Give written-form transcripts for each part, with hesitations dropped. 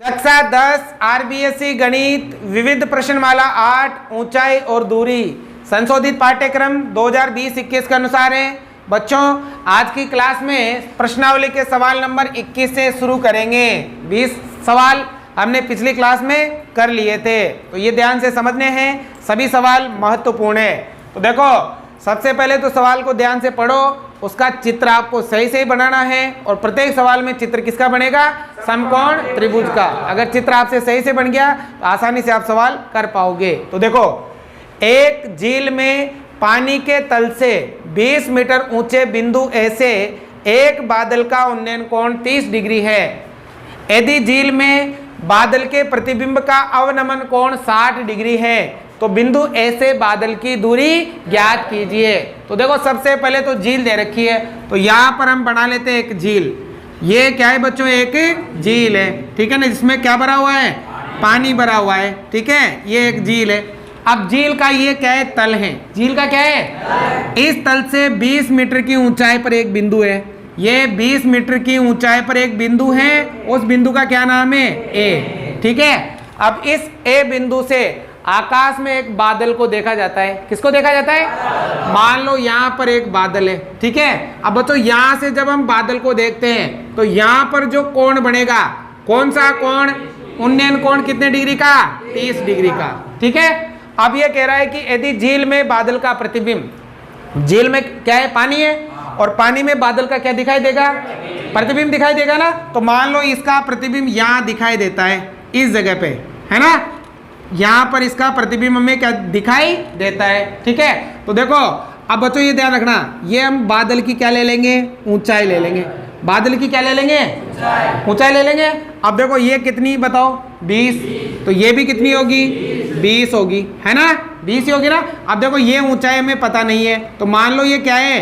कक्षा 10 आरबीएसई गणित विविध प्रश्नमाला 8 ऊंचाई और दूरी संशोधित पाठ्यक्रम 2020-21 के अनुसार है। बच्चों आज की क्लास में प्रश्नावली के सवाल नंबर 21 से शुरू करेंगे। 20 सवाल हमने पिछली क्लास में कर लिए थे, तो ये ध्यान से समझने हैं, सभी सवाल महत्वपूर्ण है। तो देखो सबसे पहले तो सवाल को ध्यान से पढ़ो, उसका चित्र आपको सही से ही बनाना है और प्रत्येक सवाल में चित्र किसका बनेगा? समकोण त्रिभुज का। अगर चित्र आपसे सही से बन गया तो आसानी से आप सवाल कर पाओगे। तो देखो एक झील में पानी के तल से 20 मीटर ऊंचे बिंदु ए से एक बादल का उन्नयन कोण 30 डिग्री है। यदि झील में बादल के प्रतिबिंब का अवनमन कोण 60 डिग्री है तो बिंदु ए से बादल की दूरी ज्ञात कीजिए। तो देखो सबसे पहले तो झील दे रखी है, तो यहाँ पर हम बना लेते हैं एक झील। ये क्या है बच्चों? एक झील है, ठीक है ना, जिसमें क्या भरा हुआ है? पानी भरा हुआ है, ठीक है, ये एक झील है। अब झील का ये क्या है? तल है। झील का क्या है? इस तल से 20 मीटर की ऊंचाई पर एक बिंदु है। ये 20 मीटर की ऊंचाई पर एक बिंदु है, उस बिंदु का क्या नाम है? ए, ठीक है। अब इस ए बिंदु से आकाश में एक बादल को देखा जाता है। किसको देखा जाता है? मान लो यहाँ पर एक बादल है, ठीक है। अब बच्चों यहाँ से जब हम बादल को देखते हैं तो यहाँ पर जो कोण बनेगा, कौन सा कोण? उन्नयन कोण कितने डिग्री का? 30 डिग्री का, ठीक है। अब ये कह रहा है कि यदि झील में बादल का प्रतिबिंब, झील में क्या है? पानी है, और पानी में बादल का क्या दिखाई देगा? प्रतिबिंब दिखाई देगा ना। तो मान लो इसका प्रतिबिंब यहाँ दिखाई देता है, इस जगह पे, है ना, यहाँ पर इसका प्रतिबिंब हमें क्या दिखाई देता है, ठीक है। तो देखो अब बच्चों ये ध्यान रखना, ये हम बादल की क्या ले लेंगे? ऊंचाई ले लेंगे। बादल की क्या ले लेंगे? ऊंचाई ले लेंगे। अब देखो ये कितनी बताओ? 20, तो ये भी कितनी होगी? 20 होगी, है ना, 20 ही होगी ना। अब देखो ये ऊंचाई हमें पता नहीं है, तो मान लो ये क्या है?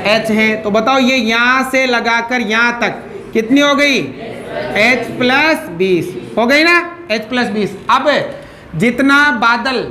h है। तो बताओ ये यहाँ से लगाकर यहाँ तक कितनी हो गई? h + 20 हो गई ना, h + 20। अब जितना बादल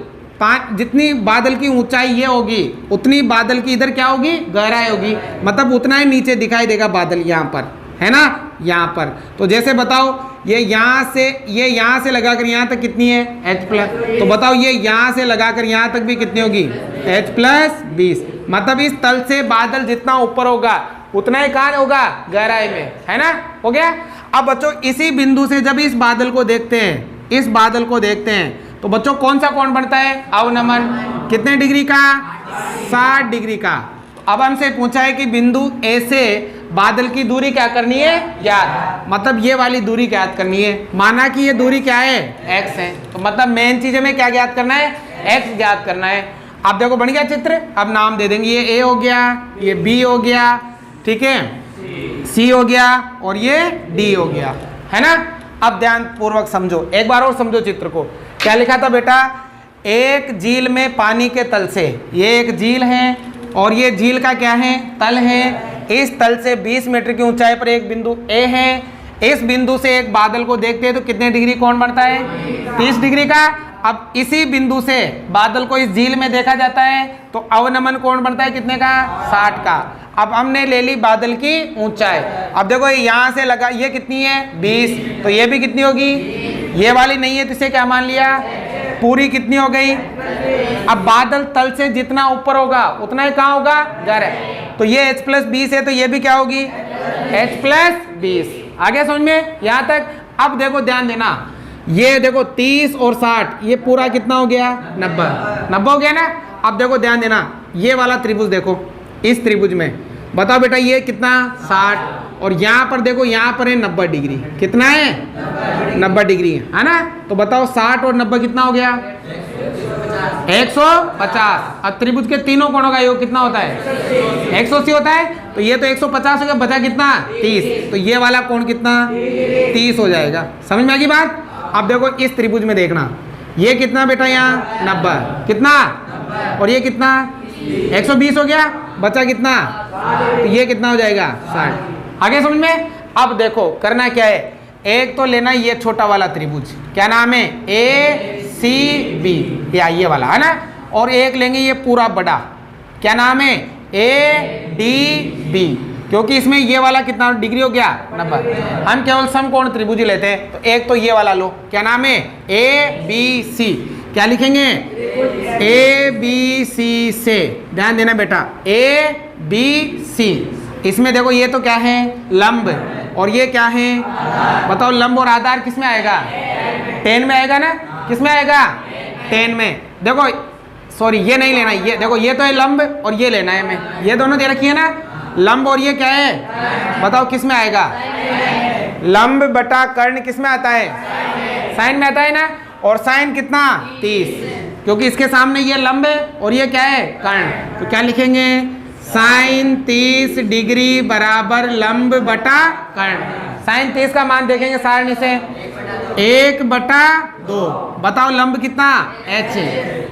जितनी बादल की ऊंचाई ये होगी उतनी बादल की इधर क्या होगी? गहराई होगी, मतलब उतना ही नीचे दिखाई देगा बादल यहाँ पर, है ना, यहाँ पर। तो जैसे बताओ ये यहाँ से लगाकर यहाँ तक कितनी है? h+। तो बताओ ये यहाँ से लगाकर यहाँ तक भी कितनी होगी? h + 20। मतलब इस तल से बादल जितना ऊपर होगा उतना ही कहाँ होगा? गहराई में, है ना, हो गया। अब बच्चों इसी बिंदु से जब इस बादल को देखते हैं, इस बादल को देखते हैं तो बच्चों कौन सा कोण बनता है? अवनमन। कितने डिग्री का? 60 डिग्री का। अब हमसे पूछा है कि बिंदु ए से बादल की दूरी क्या करनी है? ज्ञात। मतलब ये वाली दूरी ज्ञात करनी है। माना कि ये दूरी क्या है? x है, तो मतलब मेन चीज हमें क्या ज्ञात करना है? x ज्ञात करना है। अब देखो बन गया चित्र। अब नाम दे देंगे, ये a हो गया, ये b हो गया, ठीक है, c हो गया और ये d हो गया, है ना। अब ध्यान पूर्वक समझो, एक बार और समझो चित्र को। क्या लिखा था बेटा? एक झील में पानी के तल से, ये एक झील है और ये झील का क्या है? तल है। इस तल से 20 मीटर की ऊंचाई पर एक बिंदु ए है। इस बिंदु से एक बादल को देखते हैं तो कितने डिग्री कोण बनता है? 30 डिग्री का। अब इसी बिंदु से बादल को इस झील में देखा जाता है तो अवनमन कोण बनता है कितने का? 60 का। अब हमने ले ली बादल की ऊंचाई। अब देखो यहाँ से लगा, ये कितनी है? 20, तो ये भी कितनी होगी? ये वाली नहीं है तो इसे क्या मान लिया? पूरी कितनी हो गई? अब बादल तल से जितना ऊपर होगा उतना ही कहाँ होगा? गहराई। तो ये h + 20 है तो ये भी क्या होगी? h + 20। आगे समझ में यहाँ तक? अब देखो ध्यान देना, ये देखो 30 और 60, ये पूरा कितना हो गया? 90 हो गया ना। अब देखो ध्यान देना, ये वाला त्रिभुज देखो, इस त्रिभुज में बताओ बेटा ये कितना? 60, और यहाँ पर देखो, यहाँ पर है 90 डिग्री। कितना है? 90 डिग्री, है ना। तो बताओ 60 और 90 कितना हो गया? 150। अब त्रिभुज के तीनों कोणों का योग कितना होता है? 180 होता है। तो ये तो 150 हो गया, बचा कितना? 30। तो ये वाला कोण कितना? 30 हो जाएगा। समझ में आ गई बात? अब देखो इस त्रिभुज में देखना, ये कितना बेटा? यहाँ 90, कितना? और ये कितना? 120 हो गया, बचा कितना? तो ये कितना हो जाएगा? 60। आगे समझ में? अब देखो करना क्या है, एक तो लेना ये छोटा वाला त्रिभुज, क्या नाम है? ACB, ये वाला, है ना। और एक लेंगे ये पूरा बड़ा, क्या नाम है? ADB। क्योंकि इसमें ये वाला कितना डिग्री हो गया 90। हम केवल समकोण त्रिभुज ही लेते हैं, तो एक तो ये वाला लो, क्या नाम है ABC। क्या लिखेंगे ABC से, ध्यान देना बेटा ABC। इसमें देखो ये तो क्या है लंब और ये क्या है बताओ, लंब और आधार किस में आएगा 10 में आएगा ना, किस में आएगा 10 में। देखो सॉरी ये नहीं लेना, ये देखो ये तो है लंब और ये लेना है हमें, ये दोनों दे रखी है ना, लंब और ये क्या है बताओ किस में आएगा, लंब बटा कर्ण किस में आता है साइन में आता है ना, और साइन कितना 30, क्योंकि इसके सामने ये लंब है और ये क्या है कर्ण, तो क्या लिखेंगे साइन 30 डिग्री बराबर लंब बटा कर्ण। साइन 30 का मान देखेंगे सारणी से 1/2, बताओ लंब कितना h,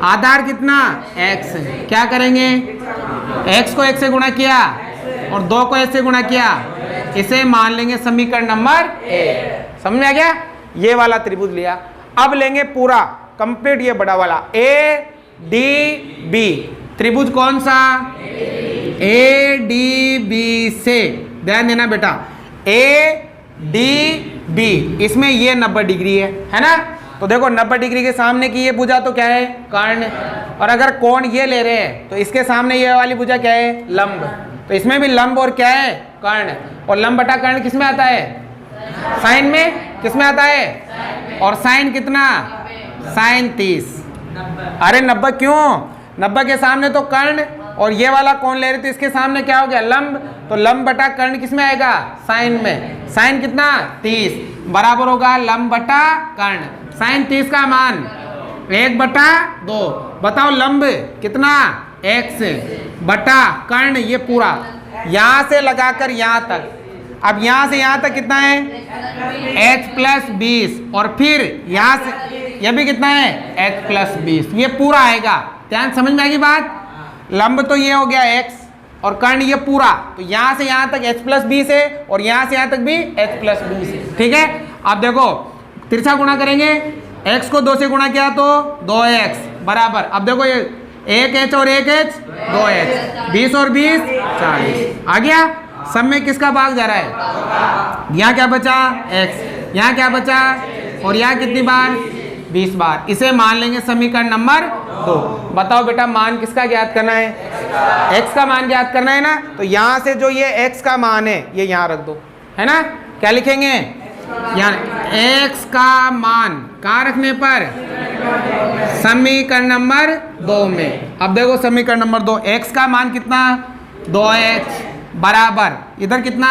आधार कितना x, क्या करेंगे x को 1 से गुणा किया और 2 को 1 से गुणा किया, इसे मान लेंगे समीकरण नंबर 1। समझ में आ गया, ये वाला त्रिभुज लिया। अब लेंगे पूरा कंप्लीट ये बड़ा वाला ADB त्रिभुज, कौन सा ADB से, ध्यान देना बेटा ADB, इसमें ये 90 डिग्री है ना, तो देखो 90 डिग्री के सामने की ये भुजा तो क्या है कर्ण, और अगर कोण ये ले रहे हैं तो इसके सामने ये वाली भुजा क्या है लंब, तो इसमें भी लंब और क्या है कर्ण, और लंब बटा कर्ण किस में आता है साइन में, किस में आता है, और साइन कितना साइन 30। अरे 90 क्यों, 90 के सामने तो कर्ण और ये वाला कौन ले रहे थे, इसके सामने क्या हो गया लंब, तो लंब बटा कर्ण किस में आएगा साइन में, साइन कितना 30 बराबर होगा लंब बटा कर्ण, साइन 30 का मान 1/2, बताओ लंब कितना x बटा कर्ण, ये पूरा यहां से लगाकर यहां तक, अब यहां से यहां तक कितना है h + 20, और फिर यहां से ये भी कितना है h + 20, ये पूरा आएगा। ध्यान समझ में आएगी बात, लंब तो ये हो गया x और कर्ण ये पूरा, तो यहां से यहां तक h + 20 है और यहां से यहां तक भी h + 20 है, ठीक है। अब देखो तिरछा गुणा करेंगे, x को 2 से गुणा किया तो 2x बराबर, अब देखो ये 1h और 1h 2h, 20 और 20 40, आ गया। सब में किसका भाग जा रहा है, यहाँ क्या बचा x, यहाँ क्या बचा, और यहाँ कितनी बार 20 बार, इसे मान लेंगे समीकरण नंबर 2। बताओ बेटा मान किसका ज्ञात करना है, x का मान ज्ञात करना है ना, तो यहाँ से जो ये x का मान है ये यहाँ रख दो, है ना, क्या लिखेंगे यहाँ x का मान कहाँ रखने पर समीकरण नंबर 2 में। अब देखो समीकरण नंबर 2, x का मान कितना 2h बराबर इधर कितना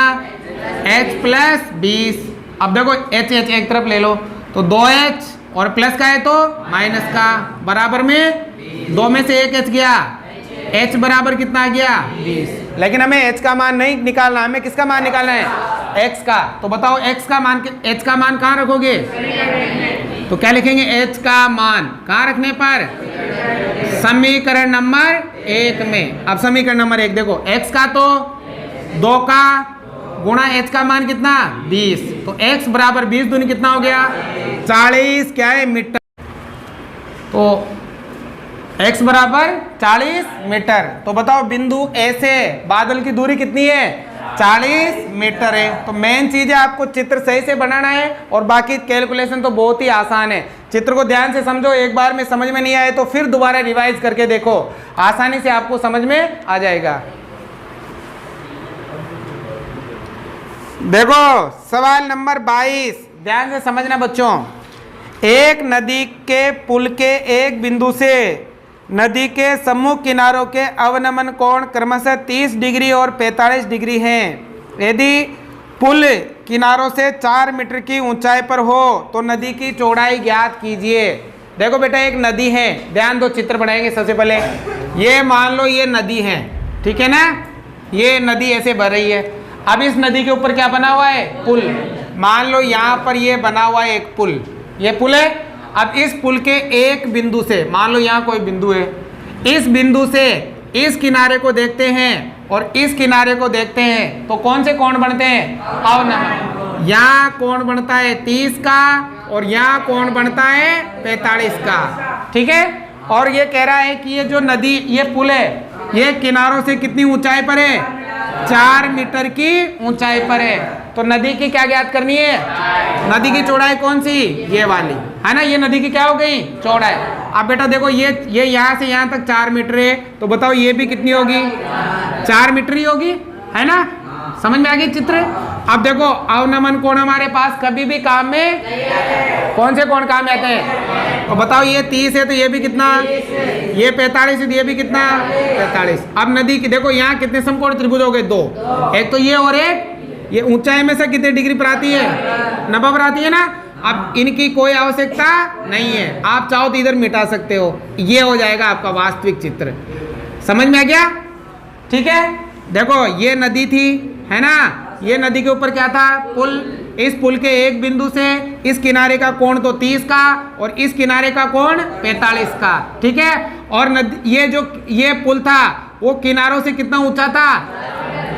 h + 20, अब देखो h एक तरफ ले लो तो 2h और प्लस का है तो माइनस का, बराबर में 2 में से 1h गया, h बराबर कितना आ गया 20, लेकिन हमें h का मान नहीं निकालना, हमें किसका मान निकालना है x का, तो बताओ h का मान कहाँ रखोगे, तो क्या लिखेंगे h का मान कहाँ रखने पर समीकरण नंबर 1 में। अब समीकरण नंबर 1 देखो, x का तो 2 का गुणा h का मान कितना 20, तो x बराबर 20 दूनी कितना हो गया 40, क्या है मीटर, तो x बराबर 40 मीटर। तो बताओ बिंदु A से बादल की दूरी कितनी है 40 मीटर है। तो मेन चीज है आपको चित्र सही से बनाना है और बाकी कैलकुलेशन तो बहुत ही आसान है। चित्र को ध्यान से समझो, एक बार में समझ में नहीं आए तो फिर दोबारा रिवाइज करके देखो, आसानी से आपको समझ में आ जाएगा। देखो सवाल नंबर 22, ध्यान से समझना बच्चों। एक नदी के पुल के एक बिंदु से नदी के सम्मुख किनारों के अवनमन कोण क्रमशः 30 डिग्री और 45 डिग्री हैं। यदि पुल किनारों से 4 मीटर की ऊंचाई पर हो तो नदी की चौड़ाई ज्ञात कीजिए। देखो बेटा एक नदी है, ध्यान दो, चित्र बनाएंगे। सबसे पहले ये मान लो ये नदी है, ठीक है ना, ये नदी ऐसे बह रही है। अब इस नदी के ऊपर क्या बना हुआ है पुल, मान लो यहाँ पर ये बना हुआ है एक पुल, ये पुल है। अब इस पुल के एक बिंदु से, मान लो यहाँ कोई बिंदु है, इस बिंदु से इस किनारे को देखते हैं और इस किनारे को देखते हैं तो कौन से कोण बनते हैं अवनमन। यहाँ कोण बनता है 30 का और यहाँ कोण बनता है 45 का, ठीक है। और ये कह रहा है कि ये जो नदी, ये पुल है, ये किनारों से कितनी ऊंचाई पर है 4 मीटर की ऊंचाई पर है। तो नदी की क्या ज्ञात करनी है? नदी की चौड़ाई कौन सी? ये वाली है ना, ये नदी की क्या हो गई? चौड़ाई। अब बेटा देखो ये यहाँ से यहाँ तक 4 मीटर है, तो बताओ ये भी कितनी होगी? 4 मीटर ही होगी, है ना? समझ में आ गई चित्र? अब देखो अवनमन कोण हमारे पास कभी भी काम में कौन से कोण काम में आते हैं? तो बताओ ये 30 है तो ये भी कितना? ये 45 है तो ये भी कितना? 45। अब नदी की देखो यहाँ कितने समकोण त्रिभुज हो गए? 2। एक तो ये और एक ये ऊंचाई में से कितने डिग्री पर आती है? 90 पर आती है ना। अब इनकी कोई आवश्यकता नहीं है, आप चाहो तो इधर मिटा सकते हो। ये हो जाएगा आपका वास्तविक चित्र। समझ में आ गया? ठीक है। देखो ये नदी थी, है ना? ये नदी के ऊपर क्या था? पुल। इस पुल के एक बिंदु से इस किनारे का कोण तो 30 का और इस किनारे का कोण 45 का, ठीक है। और नदी ये पुल था वो किनारों से कितना ऊंचा था?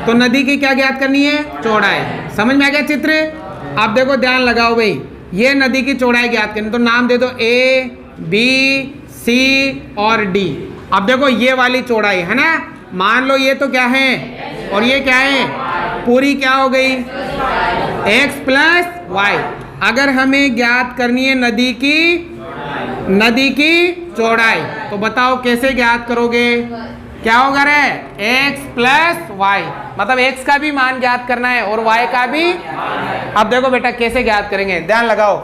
तो नदी की क्या ज्ञात करनी है? चौड़ाई। समझ में आ गया चित्र? अब देखो ध्यान लगाओ भाई, ये नदी की चौड़ाई ज्ञात करनी, तो नाम दे दो A, B, C और D। अब देखो ये वाली चौड़ाई है ना, मान लो ये तो क्या है और ये क्या है? पूरी क्या हो गई? x plus y. अगर हमें ज्ञात करनी है नदी की चौड़ाई, तो बताओ कैसे ज्ञात करोगे? क्या होगा रे? x प्लस वाई, मतलब x का भी मान ज्ञात करना है और y का भी। अब देखो बेटा कैसे ज्ञात करेंगे, ध्यान लगाओ।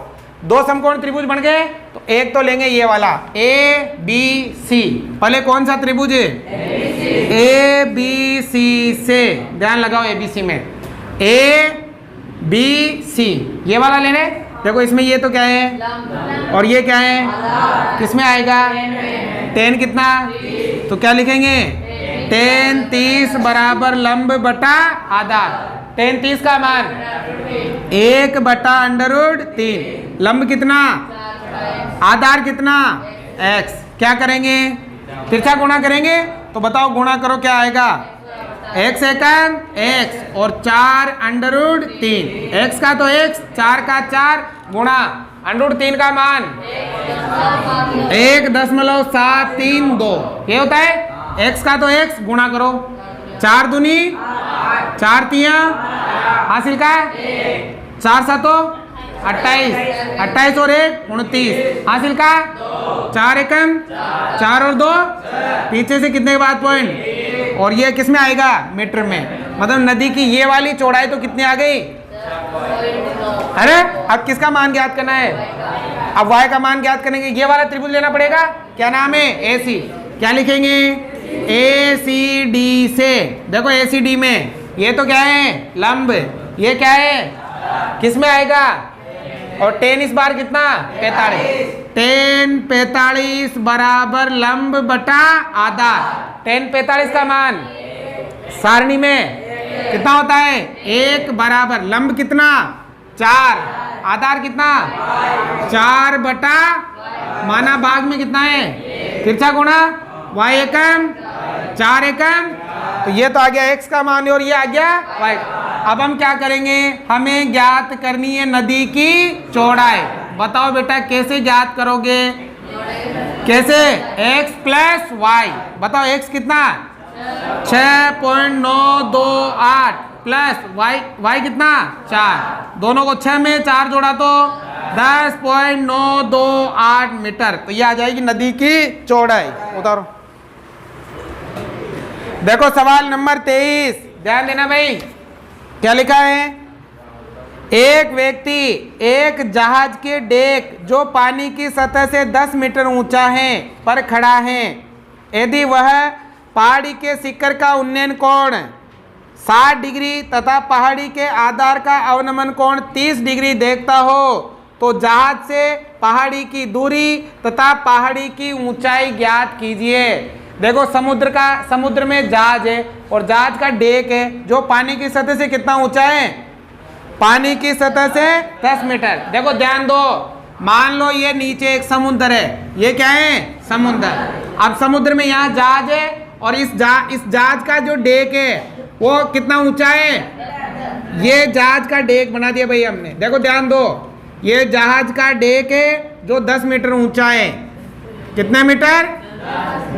2 समकोण त्रिभुज बन गए, तो एक तो लेंगे ये वाला ABC। पहले कौन सा त्रिभुज है? ABC से, ध्यान लगाओ ABC में ABC ये वाला लेने। देखो इसमें ये तो क्या है और ये क्या है? किसमें आएगा? 10 कितना? तो क्या लिखेंगे? 10 30 बराबर लंब बटा आधार। 10 30 का मान 1 बटा √3। लंब कितना? आधार कितना? x। क्या करेंगे? तिरछा गुणा करेंगे, तो बताओ गुणा करो क्या आएगा? x एकम x और 4 √3। x का तो x, 4 का 4 गुणा √3 का मान 1.732। ये होता है x का तो x गुणा करो, 4 दूनी 4 तिया हासिल का 4 7 28, 28 और 1 29 हासिल का 4 एकम 4 और 2 पीछे से कितने के बाद पॉइंट, और ये किस में आएगा? मीटर में। मतलब नदी की ये वाली चौड़ाई तो कितनी आ गई? अरे अब किसका मान ज्ञात करना है? अब y का मान ज्ञात करेंगे, ये वाला त्रिभुज लेना पड़ेगा। क्या नाम है? AC। क्या लिखेंगे? ACD से। देखो ACD में ये तो क्या है? लंब। ये क्या है? किस में आएगा? और 10 इस बार कितना? 45। 10 45 बराबर लंब बटा आधार। 10 45 का मान सारणी में कितना होता है? 1 बराबर लंब कितना? 4, आधार कितना? 4 बटा माना भाग में कितना है? तिरछा गुणा y एकम 4 एकम, तो ये तो आ गया x का मान और ये आ गया y। अब हम क्या करेंगे? हमें ज्ञात करनी है नदी की चौड़ाई। बताओ बेटा कैसे ज्ञात करोगे? कैसे? x plus y. बताओ x कितना? 6.928 प्लस y कितना? 4। दोनों को 6 में 4 जोड़ा तो 10.928 मीटर। तो ये आ जाएगी नदी की चौड़ाई। उतारो। देखो सवाल नंबर 23, ध्यान देना भाई। क्या लिखा है? एक व्यक्ति एक जहाज के डेक जो पानी की सतह से 10 मीटर ऊंचा है पर खड़ा है। यदि वह पहाड़ी के शिखर का उन्नयन कोण 60 डिग्री तथा पहाड़ी के आधार का अवनमन कोण 30 डिग्री देखता हो, तो जहाज से पहाड़ी की दूरी तथा पहाड़ी की ऊंचाई ज्ञात कीजिए। देखो समुद्र में जहाज है और जहाज का डेक है जो पानी की सतह से कितना ऊंचा है? पानी की सतह से 10 मीटर। देखो ध्यान दो, मान लो ये नीचे एक समुद्र है, ये क्या है? समुद्र। अब समुद्र में यहाँ जहाज है और इस जहाज का जो डेक है वो कितना ऊंचा है? ये जहाज का डेक बना दिया भाई हमने। देखो ध्यान दो, ये जहाज का डेक है जो 10 मीटर ऊंचा है। कितने मीटर?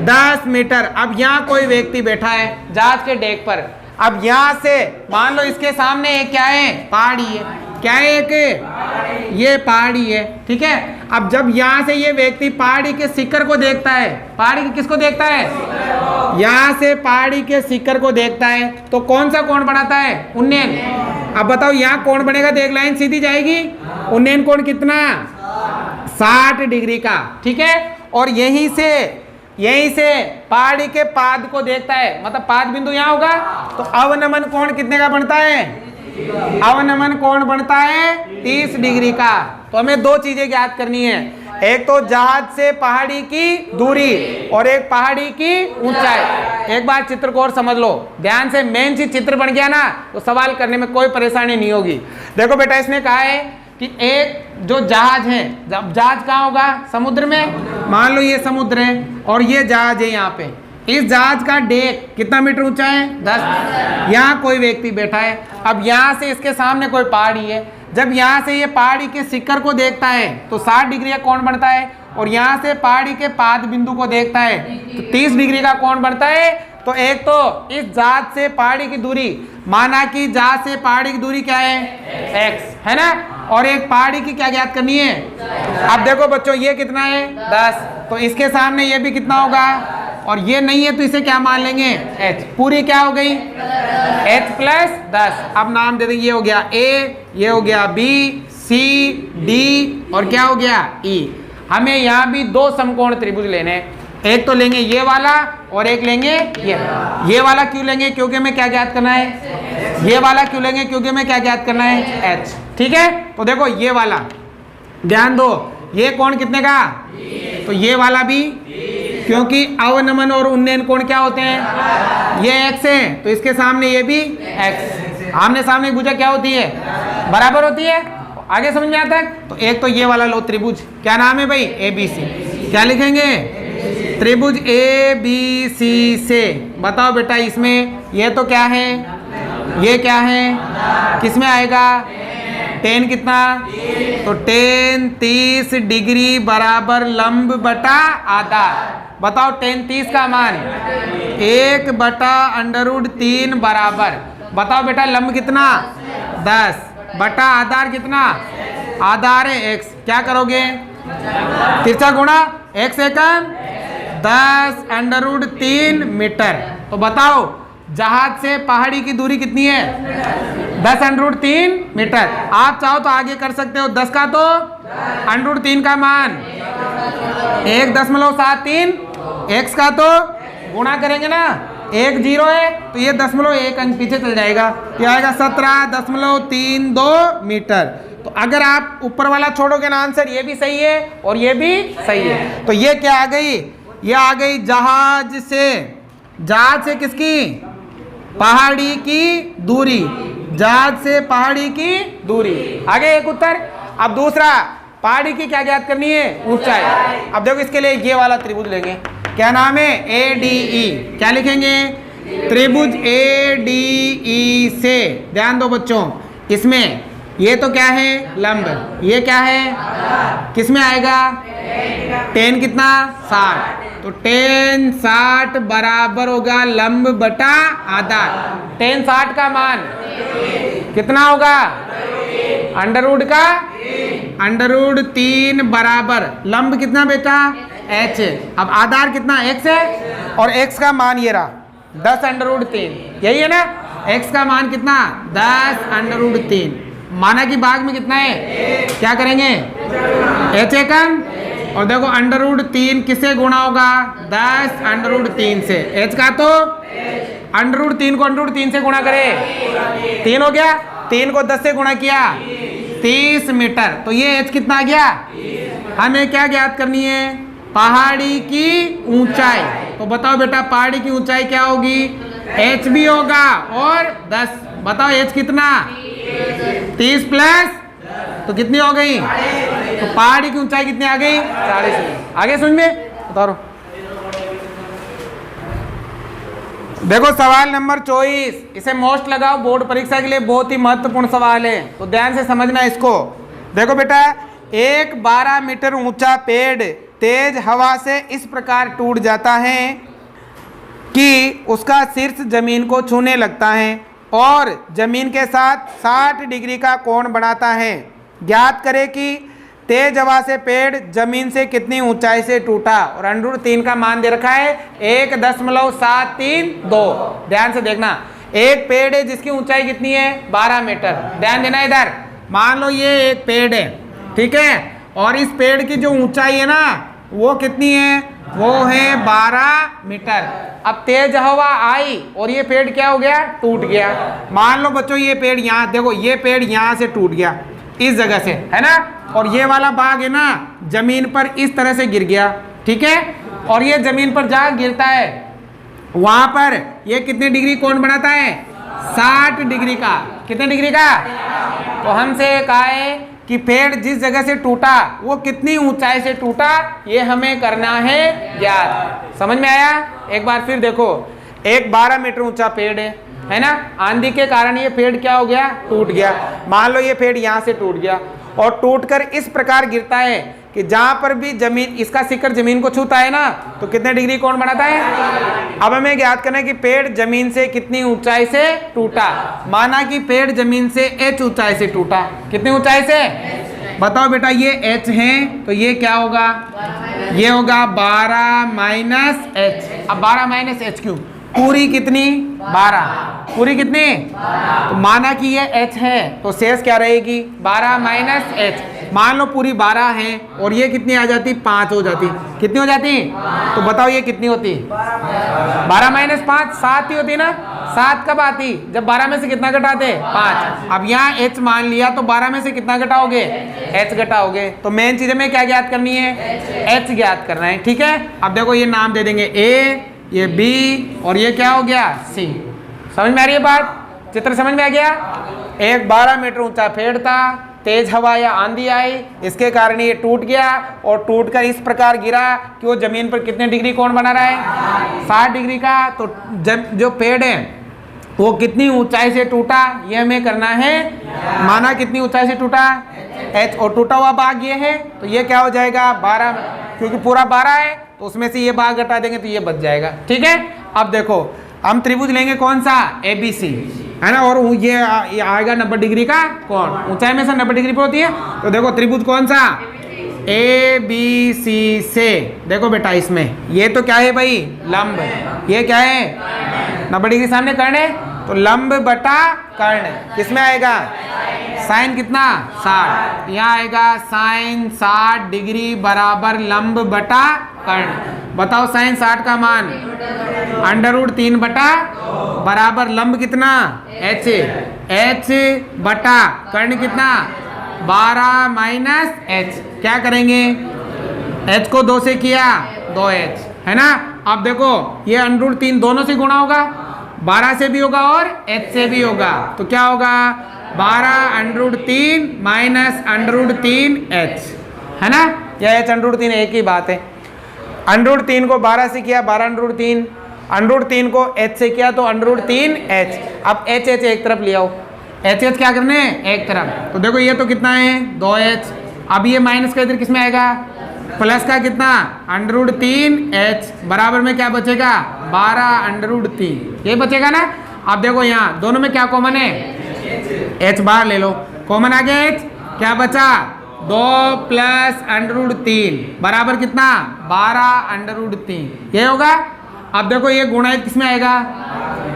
10 मीटर। अब यहाँ कोई व्यक्ति बैठा है जहाज के डेक पर। अब यहां से मान लो इसके सामने एक क्या है, पहाड़ी है। क्या है, एक ये पहाड़ी है, ठीक है। अब जब यहां से ये व्यक्ति पहाड़ी के शिखर को देखता है, पहाड़ी के किसको देखता है, यहां से पहाड़ी के शिखर को देखता है, तो कौन सा कोण बनाता है, उन्नयन। अब बताओ यहाँ कोण बनेगा तो एक लाइन सीधी जाएगी, उन्नयन कोण कितना, 60 डिग्री का, ठीक है। और यहीं से पहाड़ी के पाद को देखता है, मतलब पाद बिंदु यहाँ होगा, तो अवनमन कोण कितने का बनता है, अवनमन कोण बनता है 30 डिग्री का। तो हमें दो चीजें ज्ञात करनी है, एक तो जहाज से पहाड़ी की दूरी और एक पहाड़ी की ऊंचाई। एक बार चित्र को और समझ लो ध्यान से, मेन चीज चित्र बन गया ना तो सवाल करने में कोई परेशानी नहीं होगी। देखो बेटा, इसने कहा है कि एक जो जहाज है, जहाज कहाँ होगा, समुद्र में। मान लो ये समुद्र है और ये जहाज है यहाँ पे। इस जहाज का डेक कितना मीटर ऊंचा है, 10। यहाँ कोई व्यक्ति बैठा है। अब यहाँ से इसके सामने कोई पहाड़ी है। जब यहाँ से ये पहाड़ी के शिखर को देखता है तो 60 डिग्री का कोण बनता है, और यहाँ से पहाड़ी के पाद बिंदु को देखता है तो 30 डिग्री का कोण बनता है। तो एक तो इस जहाज से पहाड़ी की दूरी, माना कि जहाज से पहाड़ी की दूरी क्या है, x है ना, और एक पहाड़ी की क्या ज्ञात करनी है। अब देखो बच्चों, ये कितना है, 10, तो इसके सामने ये भी कितना होगा, और ये नहीं है तो इसे क्या मान लेंगे, h। पूरी क्या हो गई, h + 10। अब नाम दे देंगे, ये हो गया a, ये हो गया b, c, d और क्या हो गया e। हमें यहाँ भी दो समकोण त्रिभुज लेने हैं, एक तो लेंगे ये वाला और एक लेंगे ये वाला। क्यों लेंगे, क्योंकि हमें क्या ज्ञात करना है, ये वाला क्यों लेंगे, क्योंकि हमें क्या ज्ञात करना है, h, ठीक है। तो देखो ये वाला, ध्यान दो, ये कोण कितने का, तो ये वाला भी, क्योंकि अवनमन और उन्नयन कोण क्या होते हैं, ये x है तो इसके सामने ये भी x। आमने सामने भुजा क्या होती है, बराबर होती है। आगे समझ में आता है। तो एक तो ये वाला लो त्रिभुज, क्या नाम है भाई, ABC। क्या लिखेंगे, त्रिभुज ABC से। बताओ बेटा, इसमें ये तो क्या है, ये क्या है, किसमें आएगा, tan कितना, तो tan 30 डिग्री बराबर लंब बटा आधार। बताओ tan 30 का मान 1/√3 बराबर, बताओ बेटा लंब कितना, 10 बटा आधार कितना, आधार है x। क्या करोगे, तिरछा गुणा, x एकम 10√3 मीटर। तो बताओ जहाज से पहाड़ी की दूरी कितनी है, 10√3 मीटर। आप चाहो तो आगे कर सकते हो, 10 का तो √3 का मान 1.73, x का तो गुणा करेंगे ना, 1 0 है तो ये 0.1 अंक पीछे चल जाएगा, तो आएगा 17.32 मीटर। तो अगर आप ऊपर वाला छोड़ोगे ना आंसर, ये भी सही है और ये भी सही है। तो ये क्या आ गई, ये आ गई जहाज से किसकी, पहाड़ी की दूरी, जहाज से पहाड़ी की दूरी। आगे एक उत्तर। अब दूसरा, पहाड़ी की क्या ज्ञात करनी है, ऊंचाई। अब देखो इसके लिए ये वाला त्रिभुज लेंगे, क्या नाम है, ADE। क्या लिखेंगे, त्रिभुज ADE से। ध्यान दो बच्चों, इसमें ये तो क्या है, लंब, ये क्या है, किसमें आएगा, tan कितना, 60। तो tan 60 बराबर होगा लंब बटा आधार। tan 60 का मान कितना होगा, √3 बराबर लंब कितना बेटा, h। अब आधार कितना, x है, और x का मान ये रहा 10√3, यही है ना। x का मान कितना, 10√3। माना कि भाग में कितना है, क्या करेंगे, h एकम, और देखो √3 किससे गुणा होगा, 10√3 से। h का तो √3 को √3 से गुणा करे, 3 हो गया, 3 को 10 से गुणा किया 30 मीटर। तो ये h कितना आ गया, हमें क्या ज्ञात करनी है, पहाड़ी की ऊंचाई। तो बताओ बेटा पहाड़ी की ऊंचाई क्या होगी, h भी होगा और 10। बताओ h कितना, 30 प्लस तो कितनी हो गई, तो पहाड़ी की ऊंचाई कितनी आ गई, 40। आगे समझ में उतारो। देखो सवाल नंबर 24, इसे मोस्ट लगाओ, बोर्ड परीक्षा के लिए बहुत ही महत्वपूर्ण सवाल है, तो ध्यान से समझना इसको। देखो बेटा, एक 12 मीटर ऊंचा पेड़ तेज हवा से इस प्रकार टूट जाता है कि उसका शीर्ष जमीन को छूने लगता है और जमीन के साथ 60 डिग्री का कोण बनाता है। ज्ञात करें कि तेज हवा से पेड़ जमीन से कितनी ऊंचाई से टूटा। और √3 का मान दे रखा है 1.732। ध्यान से देखना, एक पेड़ है जिसकी ऊंचाई कितनी है 12 मीटर। ध्यान देना इधर, मान लो ये एक पेड़ है, ठीक है, और इस पेड़ की जो ऊंचाई है ना वो कितनी है, वो है 12 मीटर। अब तेज हवा आई और ये पेड़ क्या हो गया, टूट गया। मान लो बच्चों ये पेड़ यहाँ, देखो ये पेड़ यहाँ से टूट गया इस जगह से, है ना, और ये वाला भाग है ना जमीन पर इस तरह से गिर गया, ठीक है, और ये जमीन पर जहाँ गिरता है वहां पर ये कितने डिग्री कोण बनाता है, 60 डिग्री का। कितने डिग्री का? तो हमसे कहा है कि पेड़ जिस जगह से टूटा वो कितनी ऊंचाई से टूटा, ये हमें करना है ज्ञात। समझ में आया? एक बार फिर देखो, एक 12 मीटर ऊंचा पेड़ है ना, आंधी के कारण ये पेड़ क्या हो गया, टूट गया। मान लो ये पेड़ यहाँ से टूट गया और टूटकर इस प्रकार गिरता है कि जहां पर भी जमीन, इसका शिखर जमीन को छूता है ना, तो कितने डिग्री कोण बनाता है। अब हमें ज्ञात करना है कि पेड़ जमीन से कितनी ऊंचाई से टूटा। माना कि पेड़ जमीन से h ऊंचाई से टूटा। कितनी ऊंचाई से? बताओ बेटा, ये h है तो ये क्या होगा, ये होगा 12 माइनस h। अब 12 माइनस h क्यों? पूरी कितनी 12, पूरी कितनी, तो माना कि ये h है तो शेष क्या रहेगी 12 माइनस h। मान लो पूरी 12 है और ये कितनी आ जाती, 5 हो जाती। कितनी हो जाती? तो बताओ ये कितनी होती, 12 माइनस 5 7 ही होती ना। 7 कब आती, जब 12 में से कितना घटाते, 5। अब यहाँ h मान लिया तो 12 में से कितना घटाओगे, h घटाओगे। तो मेन चीज में क्या ज्ञात करनी है, h ज्ञात करना है, ठीक है। अब देखो ये नाम दे देंगे a, ये B और ये क्या हो गया C। समझ में आ रही है बात, चित्र समझ में आ गया। एक 12 मीटर ऊंचा पेड़ था, तेज हवा या आंधी आई, इसके कारण ये टूट गया और टूटकर इस प्रकार गिरा कि वो जमीन पर कितने डिग्री कोण बना रहा है, 60 डिग्री का। तो जो पेड़ है वो कितनी ऊंचाई से टूटा, ये हमें करना है। माना कितनी ऊंचाई से टूटा h, और टूटा हुआ भाग ये है तो ये क्या हो जाएगा 12, क्योंकि पूरा 12 है तो उसमें से ये भाग घटा देंगे तो ये बच जाएगा, ठीक है। अब देखो हम त्रिभुज लेंगे कौन सा, ABC, है ना, और ये आएगा 90 डिग्री का कोण। ऊंचाई में से 90 डिग्री पे होती है। तो देखो त्रिभुज कौन सा, ABC से, देखो बेटा इसमें ये तो क्या है भाई, लंब, ये क्या है 90 डिग्री सामने कर्ण है, तो लंब बटा कर्ण किसमें आएगा, साइन कितना 60, यहाँ आएगा साइन 60 डिग्री बराबर लंब बटा कर्ण। बताओ साइन 60 का मान √3 बटा बराबर लंब कितना h, h बटा कर्ण कितना 12 माइनस h। क्या करेंगे, h को 2 से किया 2h, है ना। अब देखो ये √3 दोनों से गुणा होगा, 12 से भी होगा और h से भी होगा, तो क्या होगा 12 √3 माइनस √3h, है ना। यह h √3 एक ही बात है। √3 को 12 से किया 12 √3, √3 को h से किया तो √3h। अब h एक तरफ ले आओ, h क्या करने हैं, एक तरफ। तो देखो ये तो कितना है 2h, अब ये माइनस का इधर किस में आएगा, प्लस का कितना √3h बराबर में क्या बचेगा 12 √3, ये बचेगा ना। अब देखो यहाँ दोनों में क्या कॉमन है, h बाहर ले लो, कॉमन आ गया h, क्या बचा 2 प्लस √3 बराबर कितना 12 √3, ये होगा। अब देखो ये गुणा किसमें आएगा,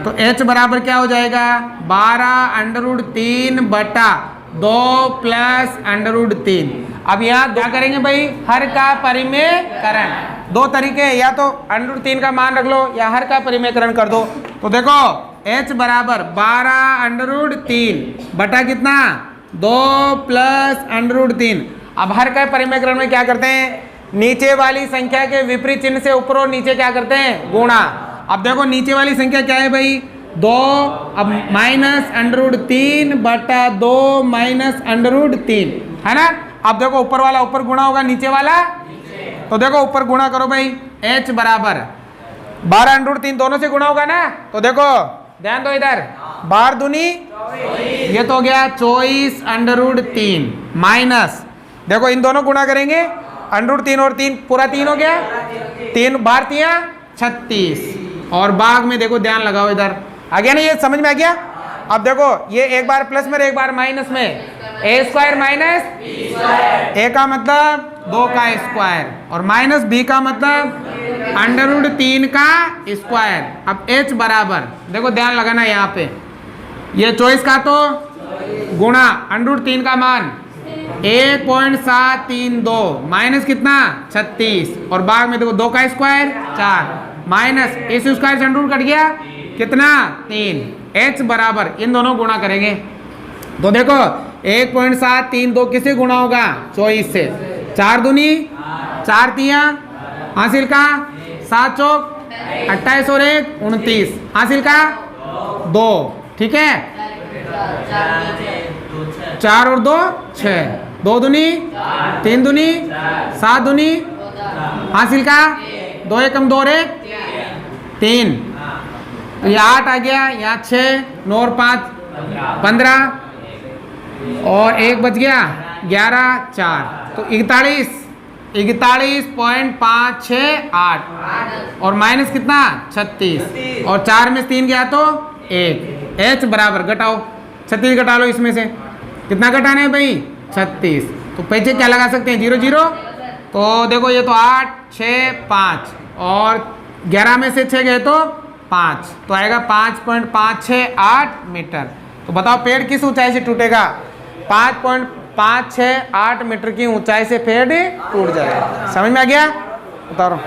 तो h बराबर क्या हो जाएगा 12 √3 बटा 2 प्लस √3। अब यहाँ क्या करेंगे भाई, हर का परिमेयकरण। दो तरीके, या तो √3 का मान रख लो या हर का परिमेयकरण कर दो। तो देखो h बराबर 12 √3 बटा कितना 2 प्लस √3। अब हर का परिमेयकरण में क्या करते हैं, नीचे वाली संख्या के विपरीत चिन्ह से ऊपर और नीचे क्या करते हैं, गुणा। अब देखो नीचे वाली संख्या क्या है भाई 2, अब माइनस √3 बटा 2 माइनस √3, है ना। अब देखो ऊपर वाला ऊपर गुणा होगा, नीचे वाला, तो देखो ऊपर गुणा करो भाई, h बराबर 12 √3 दोनों से गुणा होगा ना। तो देखो ध्यान दो इधर, 12 दूनी, ये तो हो गया 24 √3 माइनस, देखो इन दोनों गुणा करेंगे √3 और 3 पूरा 3 हो गया, 3 12 3 36, और भाग में देखो, ध्यान लगाओ इधर, आ गया ना, ये समझ में आ गया। अब देखो ये एक बार प्लस में एक बार माइनस में, ए स्क्वायर माइनस ए का मतलब 2 का स्क्वायर और माइनस बी का मतलब अंडर रूट 3 का स्क्वायर। अब एच बराबर, देखो ध्यान लगाना यहाँ पे, ये 24 का तो गुणा अंडर रूट 3 का मान 1.732 माइनस कितना 36 और भाग में देखो 2 का स्क्वायर 4 माइनस इस स्क्वायर से अंडर रूट कट गया कितना 3, एच बराबर इन दोनों गुणा करेंगे तो देखो 1.732 किससे गुणा होगा 24 से, 4 दूनी 4 तिया हासिल का 7 चौक 28 और 1 29 हासिल का 2, ठीक है 4 और 2 6, 2 दूनी 3 दूनी 7 दूनी हासिल का 2 एकम 2 और 1 3, तो ये 8 आ गया, यहाँ 6 9 और 5 15 और 1 बच गया 11 4, तो 41.568 और माइनस कितना 36 और 4 में 3 गया तो 1, एच बराबर घटाओ 36 घटा लो इसमें से, कितना घटाना है भाई 36, तो पीछे क्या लगा सकते हैं 0 0, तो देखो ये तो 8 6 5 और 11 में से 6 गए तो 5, तो आएगा 5.568 मीटर। तो बताओ पेड़ किस ऊंचाई से टूटेगा, 5.568 मीटर की ऊंचाई से पेड़ टूट जाएगा। समझ में आ गया, उतारो।